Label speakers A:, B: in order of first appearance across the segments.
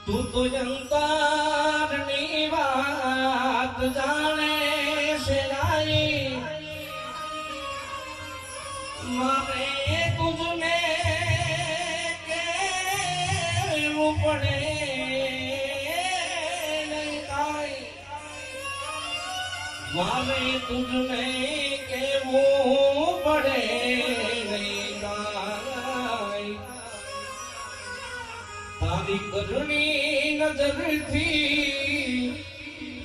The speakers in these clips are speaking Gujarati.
A: તું તો અંતરની વાત જાણે છે નારી મારે તુજને કેવું પડે નહીં કાંઈ મારે તુજને કેવું પડે નહીં કાંઈ તારી કરુણી નજરથી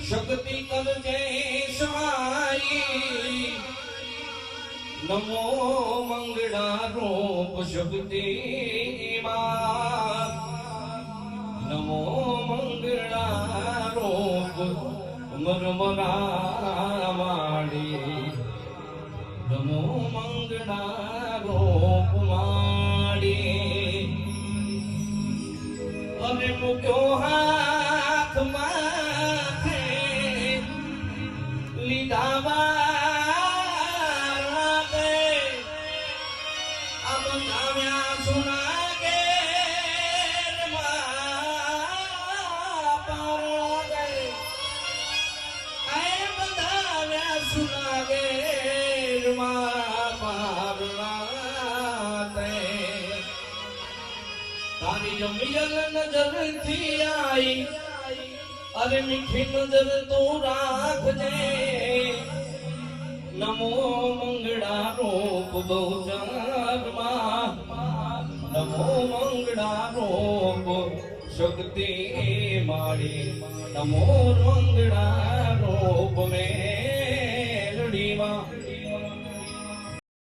A: શક્તિ કરજે સવાઈ નમો મંગળા રૂપ શક્તિ માં નમો મંગળા રૂપ મરમરા વાળી નમો મંગળા રૂપ વાળી અરે મૂક્યો હાથ માથે લીધા વાળે આમ આવ્યા સુનાગે પારડે આય બંધાવ્યા સુનાગે પારડે તારી જમિયલ નજર થી આઈ અરે મીઠી નજર તું રાખજે નમો મંગળા રૂપ બહુચરમાં નમો મંગળા રૂપ શક્તિ માળી નમો મંગળા રૂપ મેલડીમાં